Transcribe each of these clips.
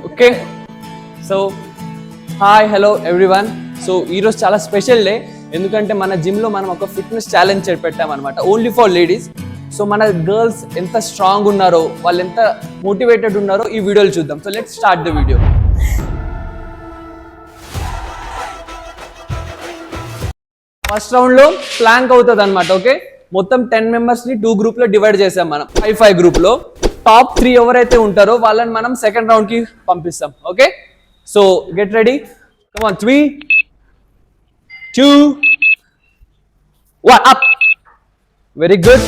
Okay so hi hello everyone. So ఈరోజు చాలా special day, ఎందుకంటే మన జిమ్లో మనం ఒక ఫిట్నెస్ ఛాలెంజ్ పెట్టామన్నమాట, ఓన్లీ ఫర్ లేడీస్. సో మన గర్ల్స్ ఎంత స్ట్రాంగ్ ఉన్నారో, వాళ్ళు ఎంత మోటివేటెడ్ ఉన్నారో ఈ వీడియోలు చూద్దాం. So let's start the video. First రౌండ్లో ప్లాంక్ అవుతుంది అనమాట. ఓకే, మొత్తం 10 మెంబర్స్ని 2 గ్రూప్లో డివైడ్ చేసాం మనం, 5 గ్రూప్లో. టాప్ 3 ఎవరైతే ఉంటారో వాళ్ళని మనం సెకండ్ రౌండ్కి పంపిస్తాం. Okay, so get ready. Come on, 3, 2, 1, up. Very good.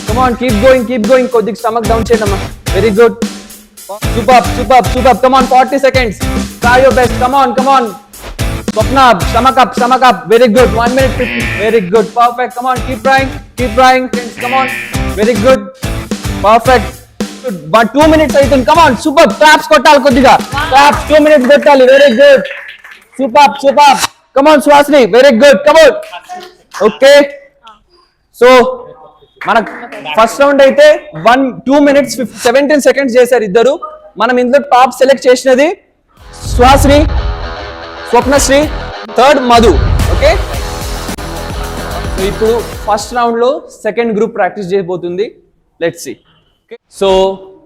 Come on, keep going. కొద్దిగా స్టమక్ డౌన్ చేయండి. Very good. Super. Come on, 40 seconds. Try your best. Come on. Swapna, stomach up. Very good. 1 minute 50. Very good. Perfect. Come on, keep trying. Come on. Very good. Perfect. Good. But 2 minutes aitund. Come on. Super. Claps kottali koddiga. Claps 2 minutes kottali. Very good. Super. Come on, Swasni. Very good. Come on. Okay. So, మన first round అయితే 2 minutes 17 seconds చేశారు ఇద్దరు. మనం ఇందులో top select చేసినది Swasni, Swapnasri, third Madhu. Okay, so ఇప్పుడు first round లో second group practice చేయబోతుంది. Let's see. సో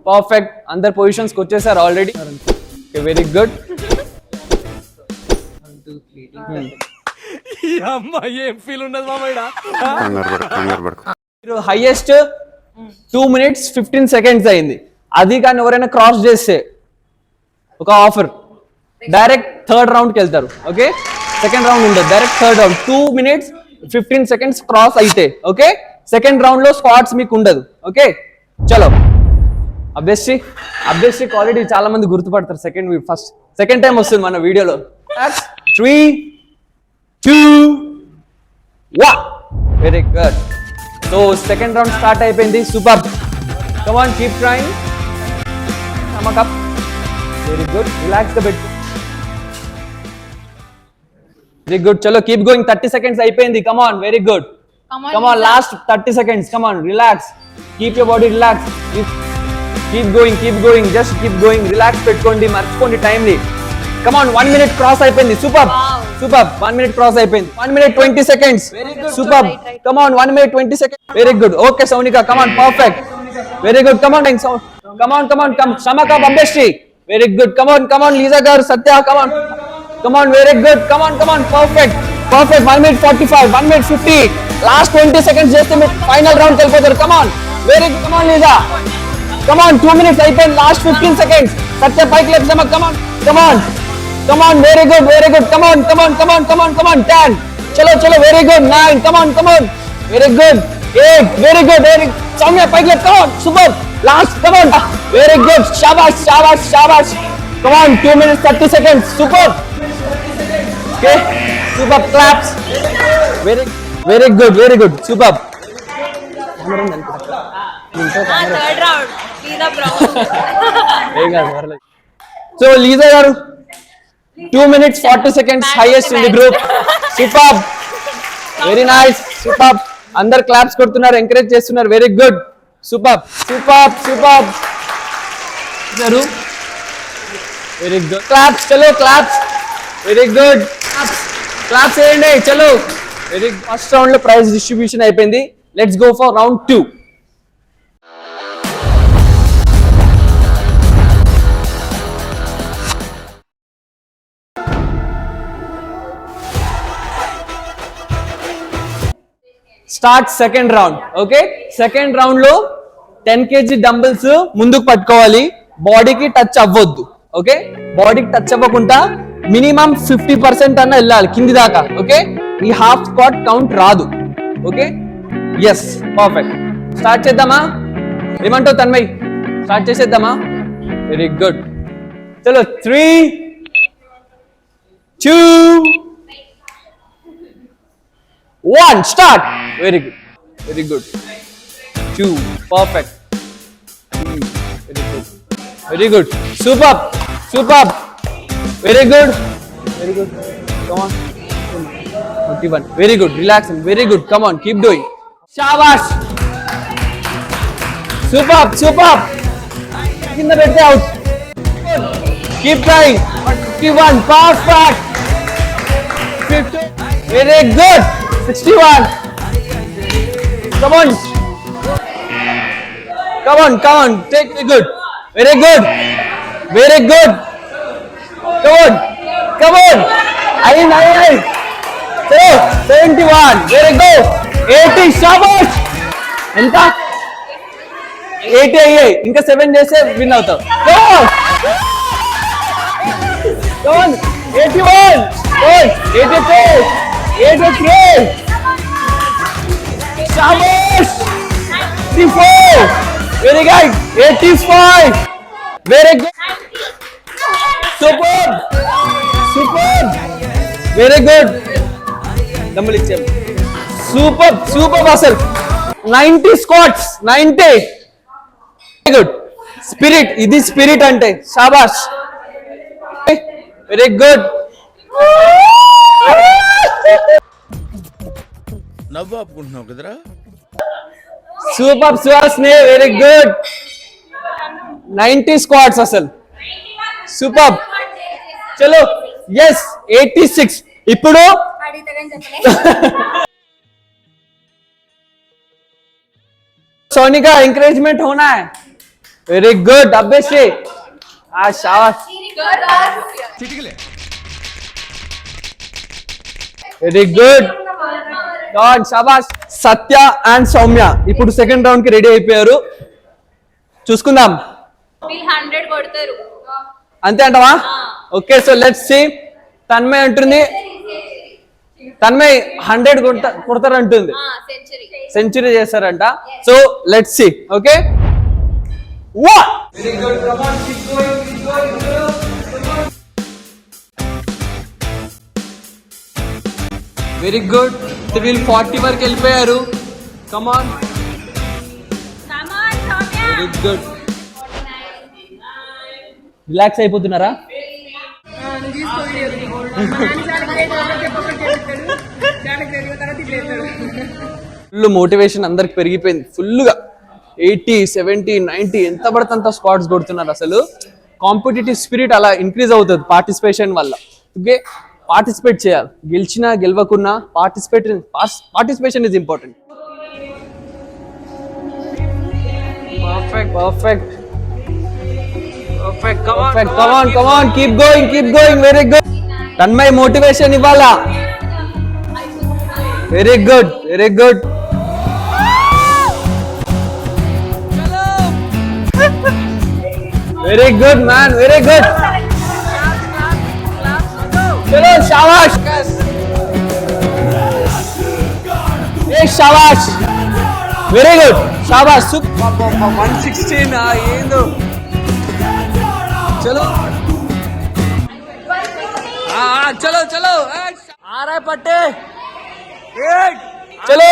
పర్ఫెక్ట్, అందరు పొజిషన్స్ కి వచ్చేసారు already. Very good. Highest 2 minutes 15 seconds అయింది. అది కానీ ఎవరైనా క్రాస్ చేస్తే ఒక ఆఫర్, డైరెక్ట్ థర్డ్ రౌండ్కి వెళ్తారు. ఓకే, సెకండ్ రౌండ్ ఉండదు, direct third round. 2 minutes 15 seconds cross అయితే ఓకే, సెకండ్ రౌండ్ లో స్క్వాట్స్ మీకు ఉండదు. ఓకే, చలో. అభ్యశ్రీ క్వాలిటీ చాలా మంది గుర్తుపడతారు. సెకండ్ టైం వస్తుంది మన వీడియోలో. 3, 2, 1. Very good. So second round start అయిపోయింది. Super. Come on, keep trying. Stomach up. Very good. Relax the bed. Very good. చలో, కీప్ గోయింగ్. 30 seconds అయిపోయింది. Come on, very good. Come on, last 30 seconds. Come on, relax. Keep your body relax. Keep going. Just keep going. Relax పెట్టుకోండి, మర్చిపోండి టైంని. Come on, 1 minute cross అయిపోయింది. Super. 1 minute cross అయిపోయింది. 1 minute 20 seconds. Super. Come on, 1 minute 20 seconds. Very good. Okay Sounika, come on, perfect. Very good. Come on, stomach up. Abhyasri, very good. Come on, Lisa గారు, Satya, come on, very good. Come on, perfect. 1 minute 45, 1 minute 50. Last 20 seconds చేస్తే మీరు final round వెళ్ళిపోతారు. Come on, very good. Come on Lisa, come on. 2 minutes అయిపోయింది. Last 15 seconds. Satya పైకి లేపు. Come on, very good. Come on, 10. చలో, very good. 9. Come on, very good. 8. Very good. Soumya పైకి లేపు. Come on, super. Last, come on, very good. శాబాష్. Come on, 2 minutes 30 seconds. Super. Okay, super. Claps. Very good. Super. So Lisa గారు, 2 minutes 40 seconds highest in the group. Super. Very nice. Super. అందరు claps కొడుతున్నారు, encourage చేస్తున్నారు. Very good. Super. Very good. Claps. చలో, claps. Very good. Claps చేయండి. చలో, very good. First round లో prize distribution అయిపోయింది. Let's go for round 2. Start second round. Okay, second round లో 10 kg dumbbells ముందుకు పట్టుకోవాలి, బాడీకి టచ్ అవ్వద్దు. ఓకే, బాడీకి టచ్ అవ్వకుండా మినిమం 50% అన్న వెళ్ళాలి కింది దాకా. ఓకే, ఈ హాఫ్ స్క్వాట్ కౌంట్ రాదు. Okay, yes, perfect. స్టార్ట్ చేద్దామా? ఏమంటావు తన్మయ్? స్టార్ట్ చేసేద్దామా? Very good. చలో, 3, 2, 1. Start. Very good. 2. Perfect. Very good. Super. Very good. Come on. 41. Very good. Relaxing. Very good. Come on. Keep doing. Shabash. Superb. కింద పెడితే out. Keep trying. 51 perfect. 50 very good. 61 come on take it good. Very good come on ai chalo 71 very good. 80 shabash enta 80 ayye inka 7 chese win avutav. Come on 81 good. 82 83 shabash. 84 very good. 85 very good. Superb very good. Double ichcham. Superb asal. 90 squats 90 very good. Spirit idi spirit ante shabash very good. నవ్వు ఆపుకుంటున్నావు కదరా. Super Suhasini very good. 90 squats అసలు super. చలో yes 86 ఇప్పుడు Sonika encouragement होना है. Very good Abhyashi. शाबाश very good god శాబాష్. సత్య అండ్ సౌమ్య ఇప్పుడు సెకండ్ రౌండ్ కి రెడీ అయిపోయారు. చూసుకుందాం. 100 కొడతారు అంతే అంటవా? Okay so let's see. Tanmay అంటుంది తన్మయ్ 100 కొడతారు అంటుంది. సెంచరీ చేస్తారంట. So let's see. Okay one very good. Come on keep going very good. వీళ్ళు 40 వరకు వెళ్ళిపోయారు. Come on very good. Relax అయిపోతున్నారా? ఫుల్ మోటివేషన్ అందరికి పెరిగిపోయింది ఫుల్గా. 80 70 90 ఎంత పడితే అంత స్క్వాట్స్ కొడుతున్నారు. అసలు కాంపిటేటివ్ స్పిరిట్ అలా ఇంక్రీజ్ అవుతుంది పార్టిసిపేషన్ వల్ల. ఓకే పార్టిసిపేట్ చేయాలి. గెలిచినా గెలవకున్నా participation is important. Perfect come on keep going very good. Tanmay motivation ఇవ్వాలా. Very good very good man very good. चलो शाबाश शाबाश वेरी गुड शाबाश. 116 ఏందో. चलो चलो आ रहा है पट्टे. चलो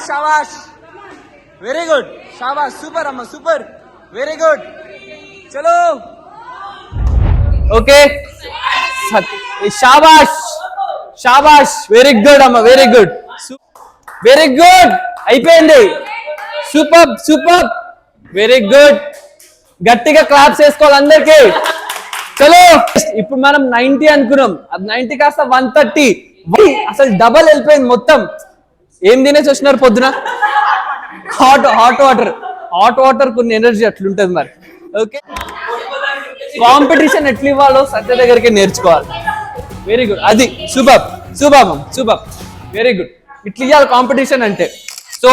शाबाश वेरी गुड शाबाश सुपर अम्मा सुपर वेरी गुड. चलो ओके शाबाश वेरी गुड अम्मा वेरी गुड అయిపోయింది. Super very good. గట్టిగా క్లాప్స్ వేసుకోవాలి అందరికి. చలో ఇప్పుడు మనం 90 అనుకున్నాం. అది 90 కాస్త 130. అసలు డబల్ వెళ్ళిపోయింది మొత్తం. ఏం తినేసి వచ్చినారు పొద్దున? హాట్ వాటర్ కొన్ని ఎనర్జీ అట్లుంటది మరి. ఓకే కాంపిటీషన్ ఎట్లా ఇవ్వాలో సత్య దగ్గరికి నేర్చుకోవాలి. Very good. అది సూపర్ వెరీ గుడ్. ఇట్లా ఇవ్వాలి కాంపిటీషన్ అంటే. సో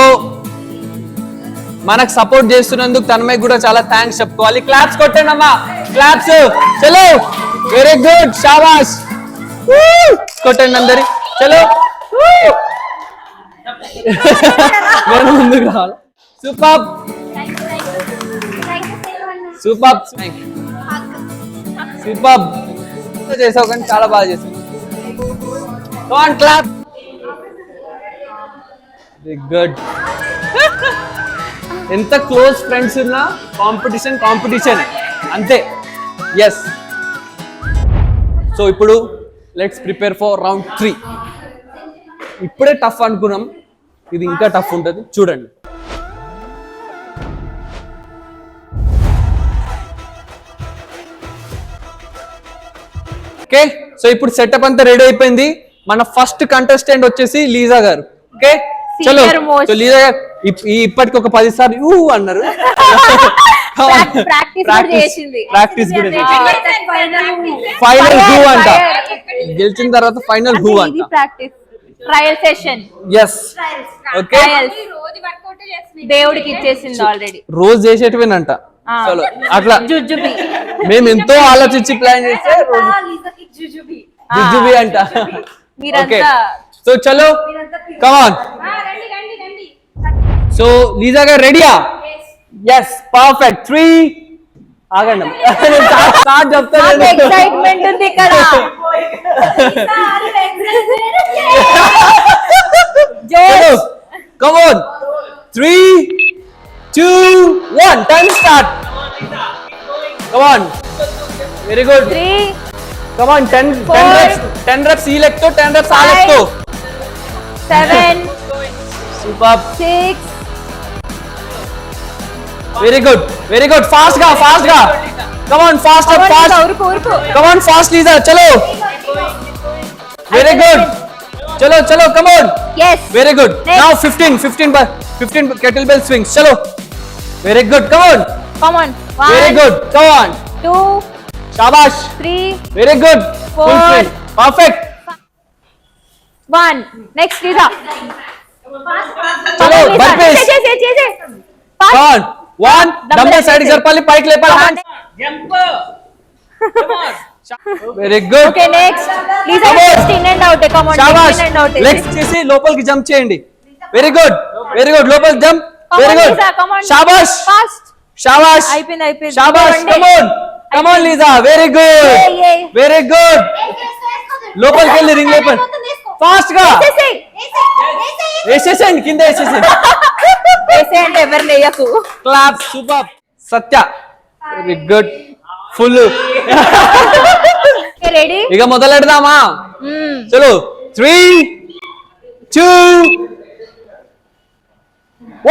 మనకు సపోర్ట్ చేస్తున్నందుకు తన్మయ్ కూడా చాలా థ్యాంక్స్ చెప్పుకోవాలి. క్లాప్స్ కొట్టండి అమ్మా క్లాప్స్. చలో వెరీ గుడ్ శాబాష్ కొట్టండి అందరి. చలో నేను ముందుకు రావాలి. సూపర్ చేసావు కానీ చాలా బాగా చేసావు. Clap good. ఎంత క్లోజ్ ఫ్రెండ్స్ ఉన్నా కాంపిటీషన్ అంతే. ఎస్ సో ఇప్పుడు లెట్స్ ప్రిపేర్ ఫర్ రౌండ్ 3. ఇప్పుడే టఫ్ అనుకున్నాం, ఇది ఇంకా టఫ్ ఉంటుంది చూడండి. ఓకే సో ఇప్పుడు సెటప్ అంతా రెడీ అయిపోయింది. మన ఫస్ట్ కంటెస్టెంట్ వచ్చేసి లీజా గారు. ఓకే చలో Senior most. సో లీజా గారు ఇప్పటికి ఒక 10 సార్లు యూ అన్నారు. ప్రాక్టీస్ కూడా చేసింది. ప్రాక్టీస్ కూడా Fire, ఫైనల్ హూ అంట. fire. గెలిచిన తర్వాత ఫైనల్ హూ అంట. Practice trial session yes okay రోజు వర్కౌట్ చేస్తుంది. దేవుడికి ఇచ్చేసింది ఆల్రెడీ. రోజు చేసేటివేనంట. చలో అట్లా జుజుబి మేము ఎంతో ఆలోచించి ప్లాన్ చేస్తే జుజుబి అంట. ఓకే మీరంతా సో చలో కమ్ ఆన్. సో లీజా గారు రెడీయా? ఎస్ పర్ఫెక్ట్ 3 ఆగండి స్టార్ట్ చెప్తాను. ఎక్సైట్మెంట్ ఉంది ఇక్కడ. జోష్ come on 3 2 1 time start. Come on very good. 3 come on 10 reps ఈ లెగ్ తో 10 reps ఆ లెగ్ తో. 7 సూపర్ 6 వెరీ గుడ్ ఫాస్ట్ గా కమ్ ఆన్ ఫాస్ట్ ఉరుకు కమ్ ఆన్ ఫాస్ట్ లీజా చలో వెరీ గుడ్ చలో come on yes very good Next. Now 15 kettle bell swings చలో very good come on come on very 1 good come on 2 శాబాష్ 3 very good full 4 swing perfect 1 next Lisa చలో burpees come on 1 dumbbell side కి జరపాలి పైకి లేపాలి very good okay next Lisa Come on. just in and out come on శాబాష్ in and out legs చేసి లోపలికి jump చేయండి very good లోపల jump Come very on, good Lisa, come on. శాబాష్ fast శాబాష్ అయిపోయింది శాబాష్ come on Lisa very good Yay. Very good లోపలికి వెళ్ళి రింగ్ లోపల ఫాస్ట్ గా వేసేసేయండి కింద వేసేసేయండి వేసే అంటే ఎవరు లేయకు క్లాప్ సూపర్ సత్య వెరీ గుడ్ ఫుల్ రెడీ ఇక మొదలెడదామా చలో 3 2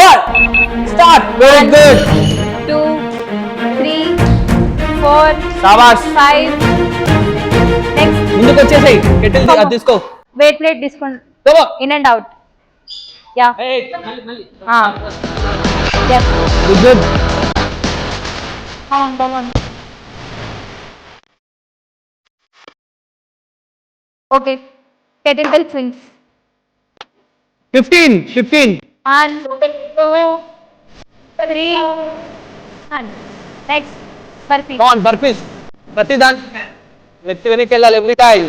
1 స్టార్ట్ వెరీ గుడ్ 2 3 4 శాబాష్ 5 నెక్స్ట్ ముందుకు వచ్చేసేయ్ కెటిల్ అది తీసుకో వెయిట్ ప్లేట్ తీసుకోండి come in and out yeah yes good come on okay kettle bell swings 15 1 2 3 and next burpee come on burpees ప్రతి దాని వెనక్కి వెళ్ళాలి every time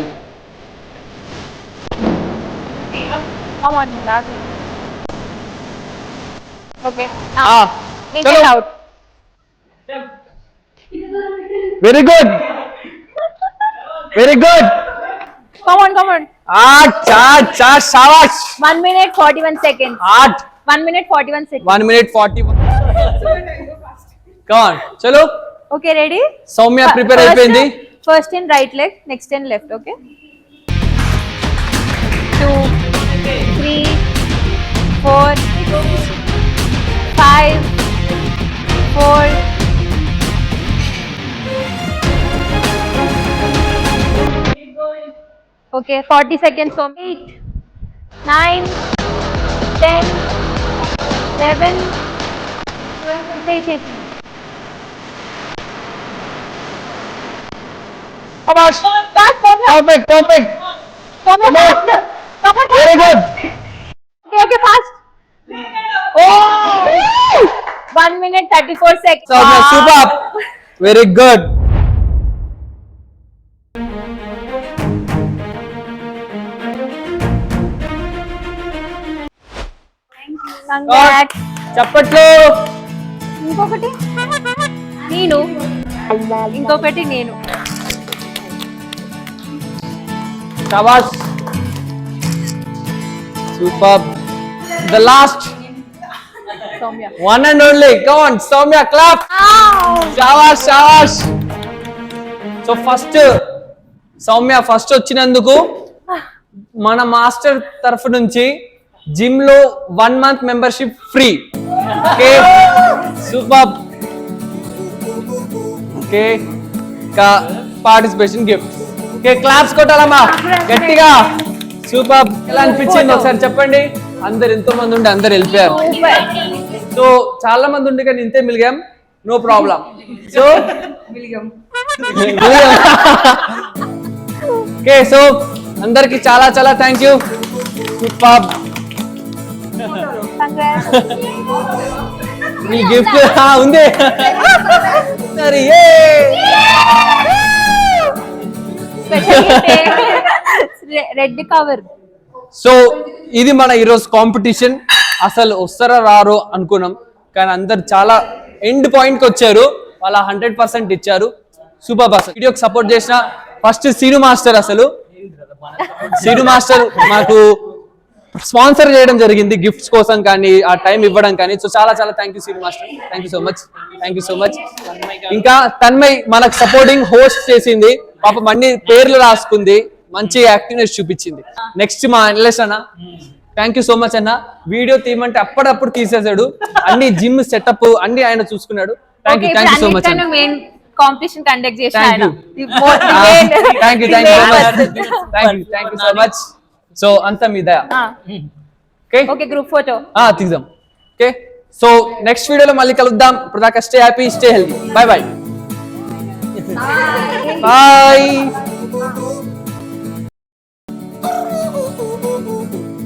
come on last okay in చలో and out very good come on శాబాష్ 1 minute 41 seconds 1 minute 41 seconds 1 minute 41 come on చలో okay ready Soumya prepare అయిపోయింది first in right leg next in left okay 2 3 4 5 4 okay 40 seconds for 8 9 10 11 12 శాబాష్ perfect come on faster. Come on very good okay fast oh 1 minute 34 seconds Soumya super very good Congrats. చప్పట్లు ఇంకొకటి నేను ఇంకొకటి నేను శాబాష్ super the last Soumya one and only come on Soumya clap శాబాష్ so first Soumya first వచ్చినందుకు మన మాస్టర్ తరఫు నుంచి జిమ్ లో 1 month membership free okay super okay participation gift okay claps కొట్టాలమ్మా గట్టిగా. సూపర్. ఎలా అనిపించింది ఒకసారి చెప్పండి. అందరు ఎంతో మంది ఉండి అందరు వెళ్ళిపోయారు. సో చాలా మంది ఉండి కానీ ఇంతే మిలిగాం. No problem. So okay so అందరికి చాలా చాలా థ్యాంక్ యూ. సూపర్. మీ గిఫ్ట్ ఉంది. సరే రెడ్ కవర్. సో ఇది మన ఈరోజు కాంపిటీషన్. అసలు వస్తారా రారో అనుకున్నాం కానీ అందరు చాలా ఎండ్ పాయింట్ కి వచ్చారు. వాళ్ళ 100% ఇచ్చారు. Super boss. వీడియోకి సపోర్ట్ చేసిన ఫస్ట్ సీను మాస్టర్. అసలు సీను మాస్టర్ మాకు స్పాన్సర్ చేయడం జరిగింది గిఫ్ట్స్ కోసం కానీ ఆ టైం ఇవ్వడం కానీ. సో చాలా చాలా thank you Seenu master. Thank you so much. Thank you so much. ఇంకా తన్మయ్ మనకు సపోర్టింగ్ హోస్ట్ చేసింది. పాపం అన్ని పేర్లు రాసుకుంది. మంచి యాక్టివ్నెస్ చూపించింది. నెక్స్ట్ మా అనలేష్ అన్న. థ్యాంక్ యూ సో మచ్ అన్న. వీడియో తీయమంటే అప్పుడప్పుడు తీసేసాడు. అన్ని జిమ్ సెటప్ అన్ని ఆయన చూసుకున్నాడు. థ్యాంక్ యూ సో మచ్ అన్న. కాంపిటీషన్ కండక్ట్ చేసిన thank you so much. So అంతా మీ దయ. ఓకే గ్రూప్ ఫోటో తీద్దాం. ఓకే సో నెక్స్ట్ వీడియోలో మళ్ళీ కలుద్దాం. ఇప్పుడు దాకా stay happy stay healthy. Bye bye. Bye.